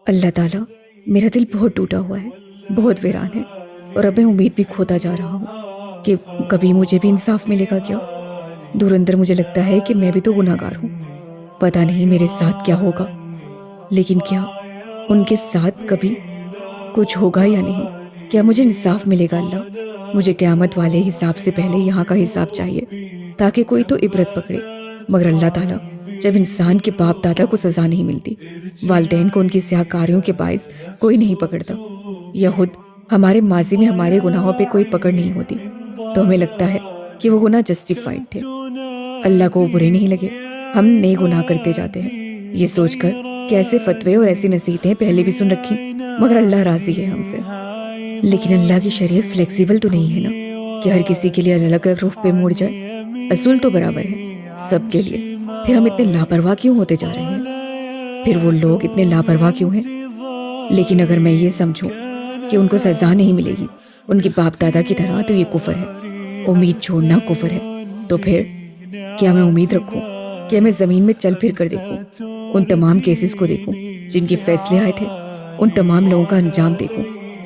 اللہ تعالیٰ میرا دل بہت ٹوٹا ہوا ہے، بہت ویران ہے، اور اب میں امید بھی کھوتا جا رہا ہوں کہ کبھی مجھے بھی انصاف ملے گا کیا۔ دور اندر مجھے لگتا ہے کہ میں بھی تو گناہ گار ہوں، پتہ نہیں میرے ساتھ کیا ہوگا، لیکن کیا ان کے ساتھ کبھی کچھ ہوگا یا نہیں؟ کیا مجھے انصاف ملے گا اللہ؟ مجھے قیامت والے حساب سے پہلے یہاں کا حساب چاہیے تاکہ کوئی تو عبرت پکڑے، مگر اللہ تعالیٰ جب انسان کے باپ دادا کو سزا نہیں ملتی، والدین کو ان کی سیاہ کاریوں کے باعث کوئی نہیں پکڑتا، یا خود ہمارے ماضی میں ہمارے گناہوں پہ کوئی پکڑ نہیں ہوتی، تو ہمیں لگتا ہے کہ وہ گناہ جسٹیفائڈ تھے، اللہ کو وہ برے نہیں لگے، ہم نئے گناہ کرتے جاتے ہیں۔ یہ سوچ کر کہ ایسے فتوے اور ایسی نصیحتیں پہلے بھی سن رکھی، مگر اللہ راضی ہے ہم سے۔ لیکن اللہ کی شریعت فلیکسیبل تو نہیں ہے نا کہ ہر کسی کے لیے الگ الگ رخ پہ موڑ جائے، اصول تو برابر ہے سب کے لیے، پھر ہم اتنے لاپرواہ کیوں ہوتے جا رہے ہیں؟ پھر وہ لوگ اتنے لاپرواہ کیوں ہیں؟ لیکن اگر میں یہ سمجھوں کہ ان کو سزا نہیں ملے گی ان کے باپ دادا کی طرح، تو یہ کفر ہے، امید چھوڑنا کفر ہے۔ تو پھر کیا میں امید رکھوں؟ کیا میں زمین میں چل پھر کر دیکھوں، ان تمام کیسز کو دیکھوں جن کے فیصلے آئے تھے، ان تمام لوگوں کا انجام دیکھوں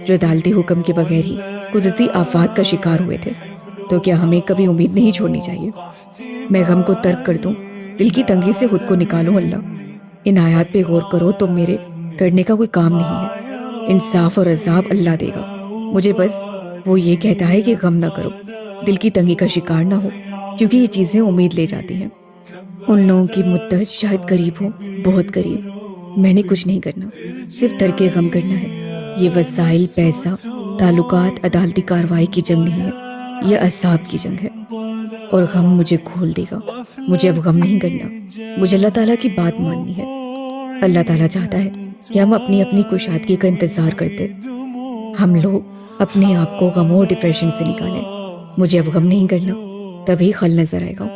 جو عدالتی حکم کے بغیر ہی قدرتی آفات کا شکار ہوئے تھے؟ تو کیا ہمیں کبھی امید نہیں چھوڑنی چاہیے؟ میں غم کو ترک کر دوں، دل کی تنگی سے خود کو نکالوں۔ اللہ ان آیات پہ غور کرو تو میرے کرنے کا کوئی کام نہیں ہے، انصاف اور عذاب اللہ دے گا، مجھے بس وہ یہ کہتا ہے کہ غم نہ کرو، دل کی تنگی کا شکار نہ ہو، کیونکہ یہ چیزیں امید لے جاتی ہیں۔ ان لوگوں کی مدت شاید قریب ہو، بہت قریب، میں نے کچھ نہیں کرنا، صرف ترک غم کرنا ہے۔ یہ وسائل، پیسہ، تعلقات، عدالتی کارروائی کی جنگ نہیں ہے، یہ اعصاب کی جنگ ہے، اور غم مجھے کھول دے گا۔ مجھے اب غم نہیں کرنا، مجھے اللہ تعالیٰ کی بات ماننی ہے۔ اللہ تعالیٰ چاہتا ہے کہ ہم اپنی اپنی کشادگی کا انتظار کرتے، ہم لوگ اپنے آپ کو غموں اور ڈپریشن سے نکالیں۔ مجھے اب غم نہیں کرنا، تبھی خل نظر آئے گا۔